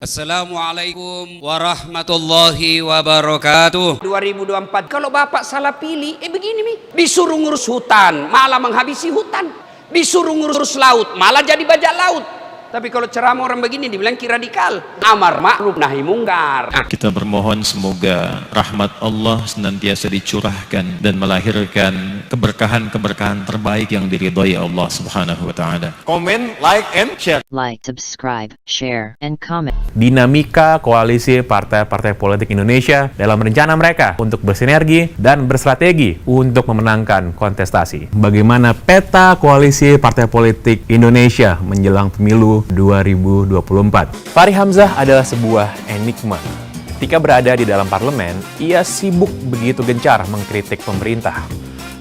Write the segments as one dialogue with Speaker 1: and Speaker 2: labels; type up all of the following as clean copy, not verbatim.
Speaker 1: Assalamualaikum warahmatullahi wabarakatuh.
Speaker 2: 2024 kalau Bapak salah pilih, begini nih, disuruh ngurus hutan malah menghabisi hutan, disuruh ngurus laut malah jadi bajak laut. Tapi kalau ceramah orang begini dibilang radikal, amar ma'ruf nahi mungkar.
Speaker 3: Kita bermohon semoga rahmat Allah senantiasa dicurahkan dan melahirkan keberkahan-keberkahan terbaik yang diridhai Allah Subhanahu wa taala.
Speaker 4: Komen, like, and share.
Speaker 5: Like, subscribe, share, and comment.
Speaker 6: Dinamika koalisi partai-partai politik Indonesia dalam rencana mereka untuk bersinergi dan berstrategi untuk memenangkan kontestasi. Bagaimana peta koalisi partai politik Indonesia menjelang pemilu 2024? Fahri Hamzah adalah sebuah enigma. Ketika berada di dalam parlemen, ia sibuk begitu gencar mengkritik pemerintah.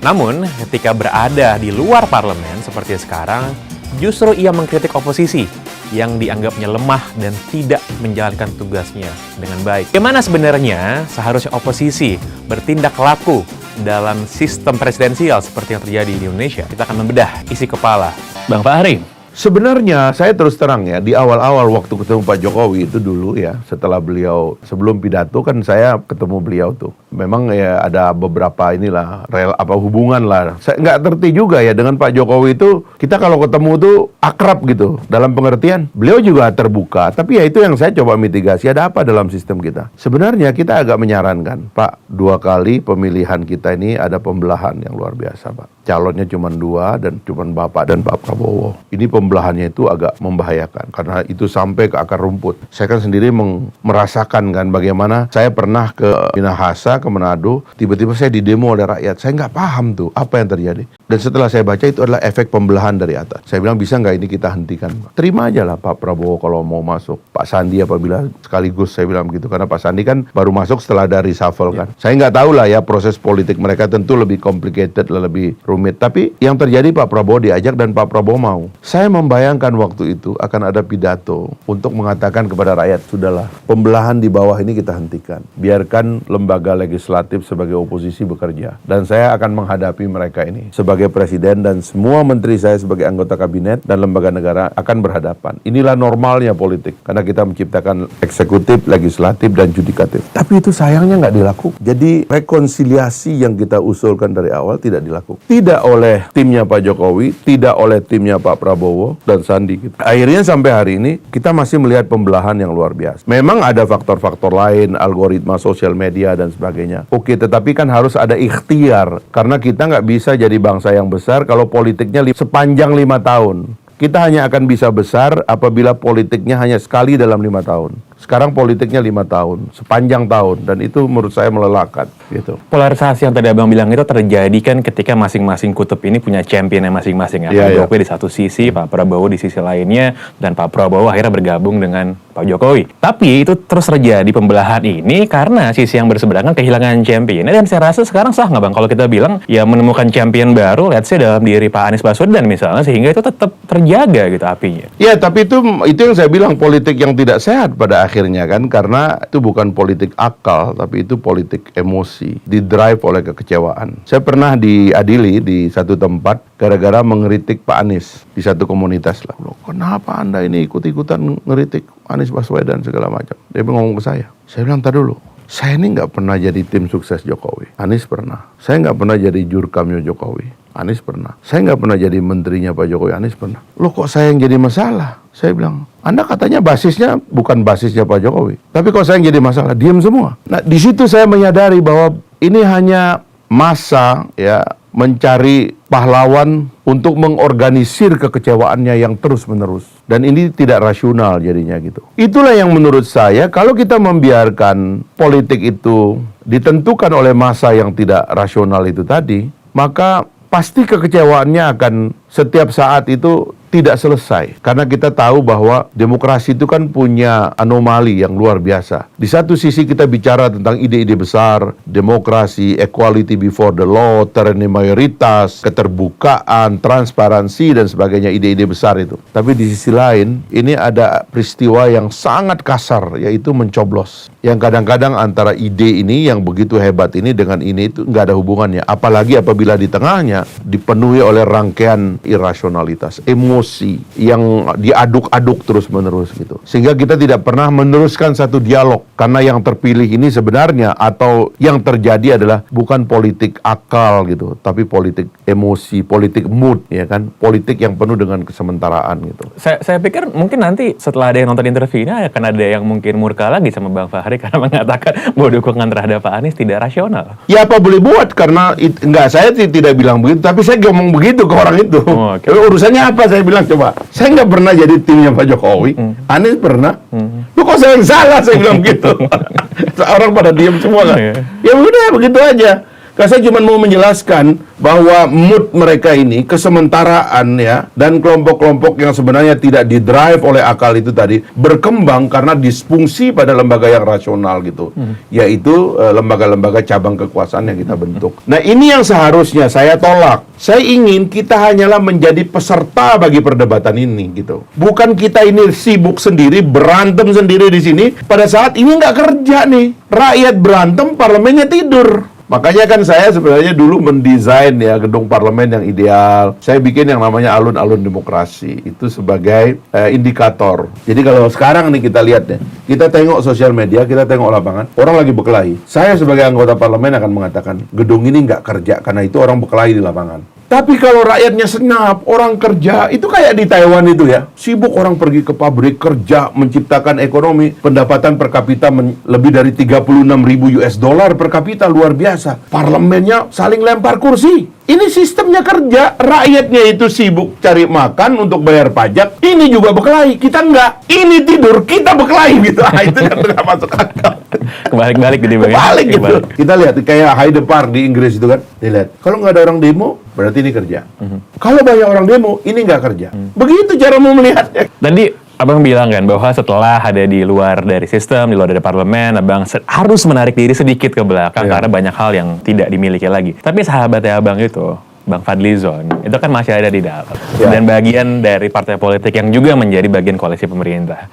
Speaker 6: Namun, ketika berada di luar parlemen seperti sekarang, justru ia mengkritik oposisi yang dianggapnya lemah dan tidak menjalankan tugasnya dengan baik. Bagaimana sebenarnya seharusnya oposisi bertindak laku dalam sistem presidensial seperti yang terjadi di Indonesia? Kita akan membedah isi kepala Bang Fahri.
Speaker 7: Sebenarnya saya terus terang ya, di awal-awal waktu ketemu Pak Jokowi itu dulu ya, setelah beliau sebelum pidato kan saya ketemu beliau tuh. Memang ya ada beberapa inilah hubungan lah. Saya nggak ngerti juga ya dengan Pak Jokowi itu, kita kalau ketemu tuh akrab gitu dalam pengertian. Beliau juga terbuka, tapi ya itu yang saya coba mitigasi, ada apa dalam sistem kita. Sebenarnya kita agak menyarankan, Pak, 2 kali pemilihan kita ini ada pembelahan yang luar biasa, Pak. Calonnya cuma 2 dan cuma Bapak dan Pak Prabowo. Ini pembelahannya itu agak membahayakan karena itu sampai ke akar rumput. Saya kan sendiri merasakan kan bagaimana saya pernah ke Minahasa, ke Manado, tiba-tiba saya didemo oleh rakyat. Saya nggak paham tuh apa yang terjadi. Dan setelah saya baca itu adalah efek pembelahan dari atas. Saya bilang bisa nggak ini kita hentikan? Terima aja lah Pak Prabowo kalau mau masuk. Pak Sandi apabila sekaligus, saya bilang begitu. Karena Pak Sandi kan baru masuk setelah dari reshuffle kan. Saya nggak tahu lah ya proses politik mereka tentu lebih complicated, lebih rumit. Tapi yang terjadi Pak Prabowo diajak dan Pak Prabowo mau. Saya membayangkan waktu itu akan ada pidato untuk mengatakan kepada rakyat, sudahlah, pembelahan di bawah ini kita hentikan. Biarkan lembaga legislatif sebagai oposisi bekerja. Dan saya akan menghadapi mereka ini sebagai presiden dan semua menteri saya sebagai anggota kabinet dan lembaga negara akan berhadapan. Inilah normalnya politik. Karena kita menciptakan eksekutif, legislatif, dan judikatif. Tapi itu sayangnya nggak dilakukan. Jadi rekonsiliasi yang kita usulkan dari awal tidak dilakukan. Tidak oleh timnya Pak Jokowi, tidak oleh timnya Pak Prabowo dan Sandi. Akhirnya sampai hari ini kita masih melihat pembelahan yang luar biasa. Memang ada faktor-faktor lain, algoritma sosial media dan sebagainya. Oke, tetapi kan harus ada ikhtiar. Karena kita nggak bisa jadi bangsa yang besar kalau politiknya sepanjang 5 tahun. Kita hanya akan bisa besar apabila politiknya hanya sekali dalam 5 tahun. Sekarang politiknya 5 tahun, sepanjang tahun, dan itu menurut saya melelahkan. Gitu.
Speaker 6: Polarisasi yang tadi Abang bilang itu terjadi kan ketika masing-masing kutub ini punya championnya masing-masing. Pak Jokowi di satu sisi, Pak Prabowo di sisi lainnya, dan Pak Prabowo akhirnya bergabung dengan Pak Jokowi. Tapi itu terus terjadi pembelahan ini karena sisi yang berseberangan kehilangan championnya, dan saya rasa sekarang sah nggak Bang kalau kita bilang ya menemukan champion baru, let's say dalam diri Pak Anies Baswedan misalnya, sehingga itu tetap terjaga gitu apinya.
Speaker 7: Ya, tapi itu yang saya bilang politik yang tidak sehat pada akhirnya kan, karena itu bukan politik akal, tapi itu politik emosi, didrive oleh kekecewaan. Saya pernah diadili di satu tempat gara-gara mengkritik Pak Anies di satu komunitas lah. Loh, kenapa Anda ini ikut-ikutan ngeritik Anies Baswedan segala macam? Dia ngomong ke saya bilang, "Tar dulu, saya ini nggak pernah jadi tim sukses Jokowi. Anies pernah. Saya nggak pernah jadi jurkamnya Jokowi. Anies pernah. Saya nggak pernah jadi menterinya Pak Jokowi. Anies pernah. Loh, kok saya yang jadi masalah?" Saya bilang, "Anda katanya basisnya bukan basisnya Pak Jokowi. Tapi kok saya yang jadi masalah?" Diam semua. Nah, di situ saya menyadari bahwa ini hanya masa ya mencari pahlawan untuk mengorganisir kekecewaannya yang terus-menerus. Dan ini tidak rasional jadinya gitu. Itulah yang menurut saya, kalau kita membiarkan politik itu ditentukan oleh masa yang tidak rasional itu tadi, maka pasti kekecewaannya akan setiap saat itu tidak selesai. Karena kita tahu bahwa demokrasi itu kan punya anomali yang luar biasa. Di satu sisi kita bicara tentang ide-ide besar, demokrasi, equality before the law, tyranny mayoritas, keterbukaan, transparansi, dan sebagainya, ide-ide besar itu. Tapi di sisi lain, ini ada peristiwa yang sangat kasar, yaitu mencoblos. yang kadang-kadang antara ide ini yang begitu hebat ini dengan ini itu nggak ada hubungannya. Apalagi apabila di tengahnya dipenuhi oleh rangkaian irasionalitas, emosi yang diaduk-aduk terus-menerus gitu. Sehingga kita tidak pernah meneruskan satu dialog karena yang terpilih ini sebenarnya atau yang terjadi adalah bukan politik akal gitu, tapi politik emosi, politik mood, ya kan, politik yang penuh dengan kesementaraan gitu.
Speaker 6: Saya pikir mungkin nanti setelah ada yang nonton interview ini akan ada yang mungkin murka lagi sama Bang Fahri karena mengatakan bahwa dukungan terhadap Pak Anies tidak rasional.
Speaker 7: Ya apa boleh buat karena enggak, saya tidak bilang begitu, tapi saya ngomong begitu ke orang itu.
Speaker 6: Oh, okay.
Speaker 7: Urusannya apa? Saya bilang coba. Saya nggak pernah jadi timnya Pak Jokowi. Anies pernah. Lu kok saya yang salah? Saya bilang begitu. Orang pada diam semua kan. Ya udah begitu aja. Karena saya cuma mau menjelaskan bahwa mood mereka ini kesementaraan ya, dan kelompok-kelompok yang sebenarnya tidak didrive oleh akal itu tadi berkembang karena disfungsi pada lembaga yang rasional gitu, yaitu lembaga-lembaga cabang kekuasaan yang kita bentuk. Nah ini yang seharusnya saya tolak. Saya ingin kita hanyalah menjadi peserta bagi perdebatan ini gitu. Bukan kita ini sibuk sendiri, berantem sendiri di sini. Pada saat ini nggak kerja nih, rakyat berantem, parlemennya tidur. Makanya kan saya sebenarnya dulu mendesain ya gedung parlemen yang ideal. Saya bikin yang namanya alun-alun demokrasi. Itu sebagai indikator. Jadi kalau sekarang nih kita lihat ya, kita tengok sosial media, kita tengok lapangan, orang lagi berkelahi. Saya sebagai anggota parlemen akan mengatakan, gedung ini nggak kerja karena itu orang berkelahi di lapangan. Tapi kalau rakyatnya senap, orang kerja, itu kayak di Taiwan itu ya. Sibuk orang pergi ke pabrik, kerja, menciptakan ekonomi. Pendapatan per kapita lebih dari 36.000 US dollar per kapita, luar biasa. Parlemennya saling lempar kursi. Ini sistemnya kerja, rakyatnya itu sibuk cari makan untuk bayar pajak. Ini juga berkelahi, kita enggak. Ini tidur, kita berkelahi gitu. Itu kan tidak masuk akal.
Speaker 6: Kebalik-balik gitu Bang.
Speaker 7: Kebalik gitu. Kita lihat kayak Hyde Park di Inggris itu kan. Dilihat, kalau nggak ada orang demo, berarti ini kerja. Kalau banyak orang demo, ini nggak kerja. Begitu cara mau melihatnya.
Speaker 6: Tadi Abang bilang kan bahwa setelah ada di luar dari sistem, di luar dari parlemen, Abang harus menarik diri sedikit ke belakang karena banyak hal yang tidak dimiliki lagi. Tapi sahabatnya Abang itu, Bang Fadlizon, itu kan masih ada di dalam. Dan bagian dari partai politik yang juga menjadi bagian koalisi pemerintah.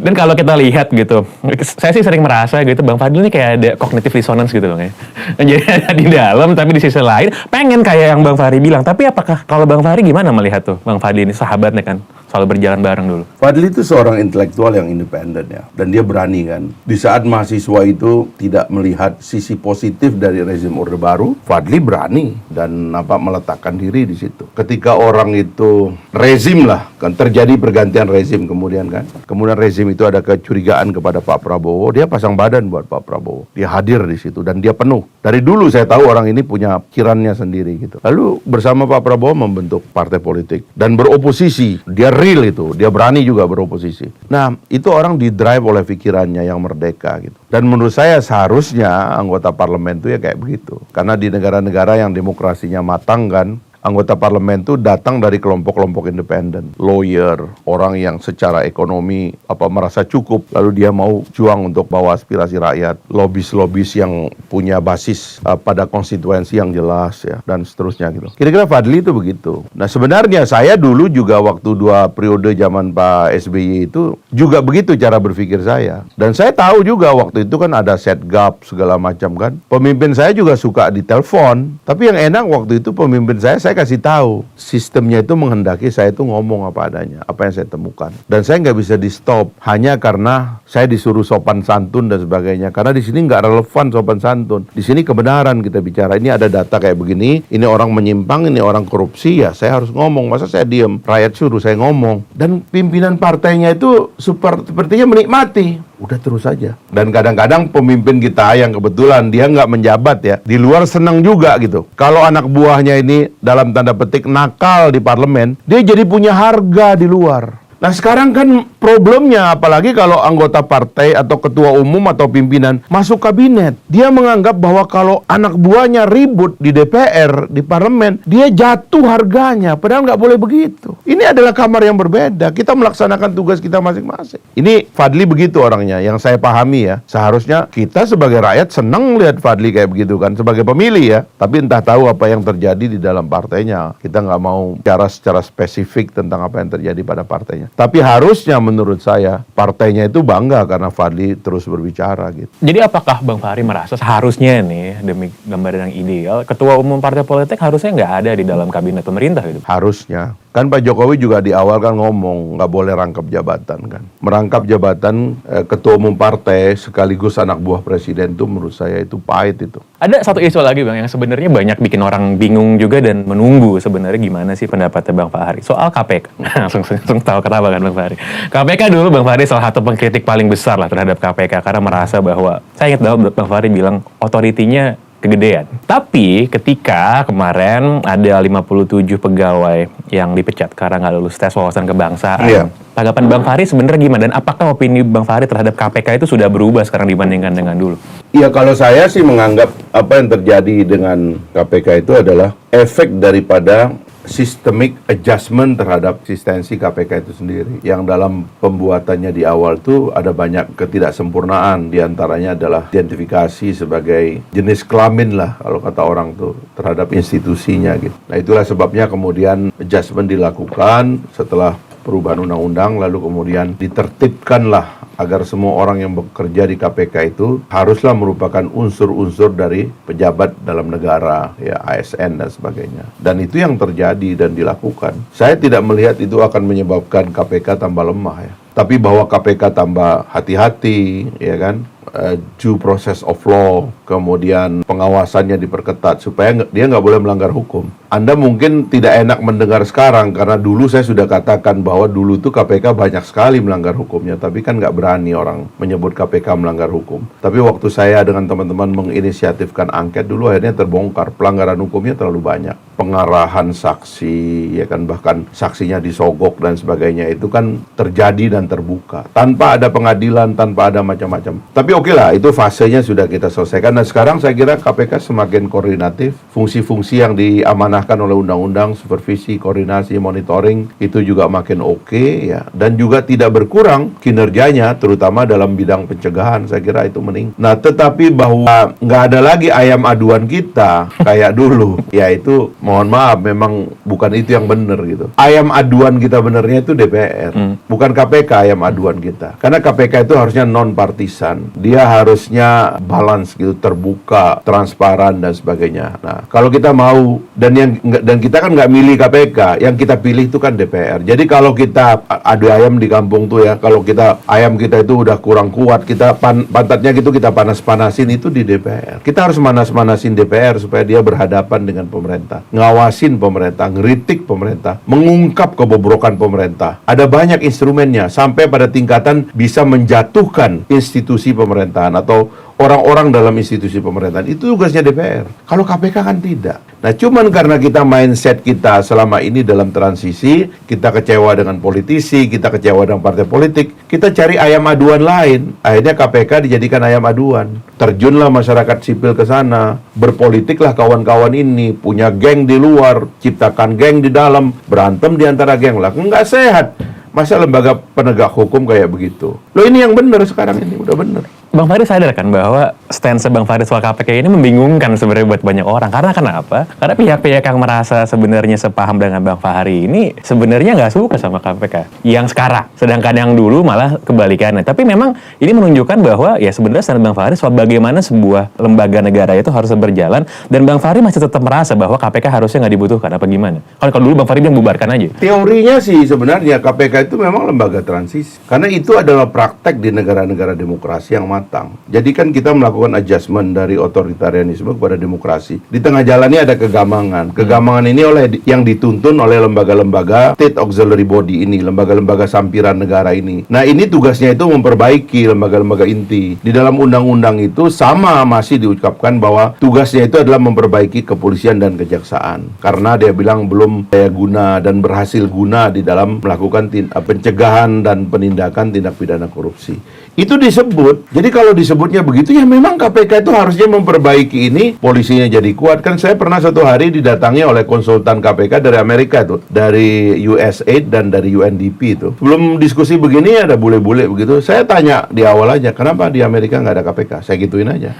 Speaker 6: Dan kalau kita lihat gitu, saya sih sering merasa gitu, Bang Fadli ini kayak ada cognitive dissonance gitu Bang ya. Jadi ada di dalam, tapi di sisi lain pengen kayak yang Bang Fahri bilang. Tapi apakah kalau Bang Fahri gimana melihat tuh Bang Fadli ini sahabatnya kan? Selalu berjalan bareng dulu.
Speaker 7: Fadli itu seorang intelektual yang independen ya. Dan dia berani kan. Di saat mahasiswa itu tidak melihat sisi positif dari rezim Orde Baru, Fadli berani dan meletakkan diri di situ. Ketika orang itu rezim lah, kan terjadi pergantian rezim kemudian kan. Kemudian rezim itu ada kecurigaan kepada Pak Prabowo, dia pasang badan buat Pak Prabowo. Dia hadir di situ dan dia penuh. Dari dulu saya tahu orang ini punya pikirannya sendiri gitu. Lalu bersama Pak Prabowo membentuk partai politik dan beroposisi. Dia real itu, dia berani juga beroposisi. Nah, itu orang didrive oleh pikirannya yang merdeka gitu. Dan menurut saya seharusnya anggota parlemen itu ya kayak begitu. Karena di negara-negara yang demokrasinya matang kan, anggota parlemen itu datang dari kelompok-kelompok independen, lawyer, orang yang secara ekonomi merasa cukup, lalu dia mau juang untuk bawa aspirasi rakyat, lobis-lobis yang punya basis pada konstituensi yang jelas ya, dan seterusnya gitu. Kira-kira Fadli itu begitu. Nah sebenarnya saya dulu juga waktu 2 periode zaman Pak SBY itu juga begitu cara berpikir saya. Dan saya tahu juga waktu itu kan ada setgap segala macam kan. Pemimpin saya juga suka ditelepon, tapi yang enak waktu itu pemimpin saya kasih tahu sistemnya itu menghendaki saya itu ngomong apa adanya, apa yang saya temukan, dan saya nggak bisa di stop hanya karena saya disuruh sopan santun dan sebagainya. Karena di sini nggak relevan sopan santun, di sini kebenaran kita bicara. Ini ada data kayak begini, ini orang menyimpang, ini orang korupsi, ya saya harus ngomong. Masa saya diem, rakyat suruh saya ngomong. Dan pimpinan partainya itu sepertinya menikmati. Udah terus saja. Dan kadang-kadang pemimpin kita yang kebetulan dia nggak menjabat ya, di luar senang juga gitu. Kalau anak buahnya ini dalam tanda petik nakal di parlemen, dia jadi punya harga di luar. Nah sekarang kan problemnya, apalagi kalau anggota partai atau ketua umum atau pimpinan masuk kabinet, dia menganggap bahwa kalau anak buahnya ribut di DPR, di parlemen, dia jatuh harganya. Padahal nggak boleh begitu. Ini adalah kamar yang berbeda. Kita melaksanakan tugas kita masing-masing. Ini Fadli begitu orangnya, yang saya pahami ya. Seharusnya kita sebagai rakyat senang lihat Fadli kayak begitu kan, sebagai pemilih ya. Tapi entah tahu apa yang terjadi di dalam partainya. Kita nggak mau bicara secara spesifik tentang apa yang terjadi pada partainya. Tapi harusnya menurut saya partainya itu bangga karena Fadli terus berbicara gitu.
Speaker 6: Jadi apakah Bang Fahri merasa seharusnya nih, demi gambaran yang ideal, ketua umum partai politik harusnya nggak ada di dalam kabinet pemerintah gitu?
Speaker 7: Harusnya. Kan Pak Jokowi juga di awal kan ngomong nggak boleh rangkap jabatan kan. Merangkap jabatan ketua umum partai sekaligus anak buah presiden itu menurut saya itu pahit itu.
Speaker 6: Ada satu isu lagi Bang yang sebenarnya banyak bikin orang bingung juga dan menunggu sebenarnya gimana sih pendapatnya Bang Fahri soal KPK. langsung tahu kenapa kan Bang Fahri. KPK dulu Bang Fahri salah satu pengkritik paling besar lah terhadap KPK karena merasa bahwa, saya ingat bahwa Bang Fahri bilang otoritinya kegedean. Tapi ketika kemarin ada 57 pegawai yang dipecat karena nggak lulus tes wawasan kebangsaan,
Speaker 7: Iya.
Speaker 6: tanggapan Bang Fahri sebenarnya gimana? Dan apakah opini Bang Fahri terhadap KPK itu sudah berubah sekarang dibandingkan dengan dulu?
Speaker 7: Iya, kalau saya sih menganggap apa yang terjadi dengan KPK itu adalah efek daripada systemic adjustment terhadap eksistensi KPK itu sendiri. Yang dalam pembuatannya di awal tuh ada banyak ketidaksempurnaan. Di antaranya adalah identifikasi sebagai jenis kelamin lah kalau kata orang tuh terhadap institusinya gitu. Nah itulah sebabnya kemudian adjustment dilakukan setelah perubahan undang-undang, lalu kemudian ditertibkanlah agar semua orang yang bekerja di KPK itu haruslah merupakan unsur-unsur dari pejabat dalam negara, ya ASN dan sebagainya. Dan itu yang terjadi dan dilakukan. Saya tidak melihat itu akan menyebabkan KPK tambah lemah ya. Tapi bahwa KPK tambah hati-hati, ya kan, due process of law, kemudian pengawasannya diperketat supaya dia nggak boleh melanggar hukum. Anda mungkin tidak enak mendengar sekarang karena dulu saya sudah katakan bahwa dulu tuh KPK banyak sekali melanggar hukumnya, tapi kan nggak berani orang menyebut KPK melanggar hukum. Tapi waktu saya dengan teman-teman menginisiatifkan angket dulu akhirnya terbongkar pelanggaran hukumnya terlalu banyak. Pengarahan saksi, ya kan, bahkan saksinya disogok dan sebagainya itu kan terjadi dan terbuka tanpa ada pengadilan, tanpa ada macam-macam. Tapi oke lah, itu fasenya sudah kita selesaikan. Dan sekarang saya kira KPK semakin koordinatif. Fungsi-fungsi yang diamanahkan oleh undang-undang, supervisi, koordinasi, monitoring, itu juga makin oke, ya. Dan juga tidak berkurang kinerjanya, terutama dalam bidang pencegahan. Saya kira itu meningkat. Nah, tetapi bahwa nggak ada lagi ayam aduan kita kayak dulu, ya itu mohon maaf, memang bukan itu yang benar gitu. Ayam aduan kita benernya itu DPR, bukan KPK ayam aduan kita. Karena KPK itu harusnya non-partisan. Dia harusnya balance gitu, terbuka, transparan dan sebagainya. Nah, kalau kita mau dan kita kan nggak milih KPK, yang kita pilih itu kan DPR. Jadi kalau kita ada ayam di kampung tuh ya, kalau kita ayam kita itu udah kurang kuat, kita pantatnya gitu kita panas-panasin itu di DPR. Kita harus manas-manasin DPR supaya dia berhadapan dengan pemerintah, ngawasin pemerintah, ngeritik pemerintah, mengungkap kebobrokan pemerintah. Ada banyak instrumennya sampai pada tingkatan bisa menjatuhkan institusi pemerintahan atau orang-orang dalam institusi pemerintahan. Itu tugasnya DPR. Kalau KPK kan tidak. Nah, cuman karena kita mindset kita selama ini dalam transisi, kita kecewa dengan politisi, kita kecewa dengan partai politik, kita cari ayam aduan lain. Akhirnya KPK dijadikan ayam aduan. Terjunlah masyarakat sipil ke sana, berpolitiklah kawan-kawan ini, punya geng di luar, ciptakan geng di dalam, berantem di antara geng lah. Nggak sehat. Masa lembaga penegak hukum kayak begitu? Loh, ini yang benar sekarang ini, udah benar.
Speaker 6: Bang Fahri sadar kan bahwa stance Bang Fahri soal KPK ini membingungkan sebenarnya buat banyak orang. Karena kenapa? Karena pihak-pihak yang merasa sebenarnya sepaham dengan Bang Fahri ini sebenarnya nggak suka sama KPK yang sekarang. Sedangkan yang dulu malah kebalikannya. Tapi memang ini menunjukkan bahwa ya sebenarnya stance Bang Fahri soal bagaimana sebuah lembaga negara itu harus berjalan. Dan Bang Fahri masih tetap merasa bahwa KPK harusnya nggak dibutuhkan. Apa gimana? Kalau dulu Bang Fahri bilang bubarkan aja.
Speaker 7: Teorinya sih sebenarnya KPK itu memang lembaga transisi. Karena itu adalah praktek di negara-negara demokrasi yang matang. Jadi kan kita melakukan adjustment dari otoritarianisme kepada demokrasi. Di tengah jalannya ada kegamangan. Kegamangan ini yang dituntun oleh lembaga-lembaga state auxiliary body ini, lembaga-lembaga sampiran negara ini. Nah, ini tugasnya itu memperbaiki lembaga-lembaga inti. Di dalam undang-undang itu sama masih diucapkan bahwa tugasnya itu adalah memperbaiki kepolisian dan kejaksaan. Karena dia bilang belum daya guna dan berhasil guna di dalam melakukan pencegahan dan penindakan tindak pidana korupsi. Itu disebut. Jadi Jadi kalau disebutnya begitu, ya memang KPK itu harusnya memperbaiki ini, polisinya jadi kuat. Kan saya pernah satu hari didatangi oleh konsultan KPK dari Amerika tuh, dari USAID dan dari UNDP itu. Belum diskusi begini ada bule-bule begitu. Saya tanya di awal aja, kenapa di Amerika nggak ada KPK? Saya gituin aja.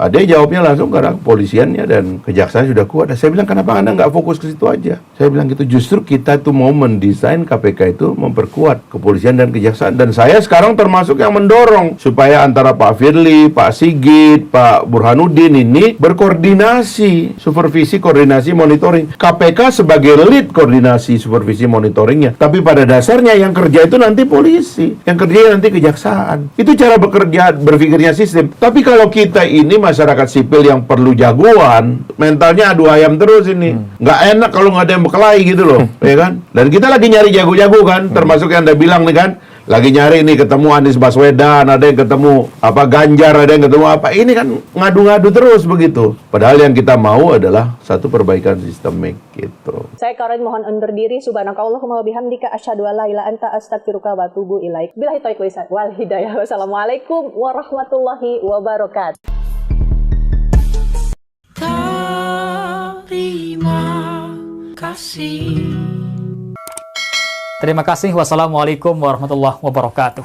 Speaker 7: Dia jawabnya langsung karena kepolisiannya dan kejaksaan sudah kuat. Saya bilang, kenapa Anda nggak fokus ke situ aja? Saya bilang gitu, justru kita tuh mau mendesain KPK itu memperkuat kepolisian dan kejaksaan. Dan saya sekarang termasuk yang mendorong supaya antara Pak Firly, Pak Sigit, Pak Burhanuddin ini berkoordinasi, supervisi, koordinasi, monitoring. KPK sebagai lead koordinasi, supervisi, monitoringnya. Tapi pada dasarnya yang kerja itu nanti polisi, yang kerja nanti kejaksaan. Itu cara bekerja, berpikirnya sistem. Tapi kalau kita ini masyarakat sipil yang perlu jagoan, mentalnya adu ayam terus ini. Nggak enak kalau nggak ada yang berkelahi gitu loh, ya kan? Dan kita lagi nyari jago-jago kan, termasuk yang Anda bilang nih kan, lagi nyari nih ketemu Anies Baswedan, ada yang ketemu Ganjar, ada yang ketemu apa. Ini kan ngadu-ngadu terus begitu. Padahal yang kita mau adalah satu perbaikan sistemik gitu.
Speaker 8: Saya Karen mohon undur diri. Subhanakallahumma wa bihamdika asyhadu an la ilaha anta astaghfiruka wa atubu ilaik. Billahi taufiq wal hidayah. Wassalamualaikum warahmatullahi wabarakatuh.
Speaker 9: Terima kasih. Wassalamualaikum warahmatullahi wabarakatuh.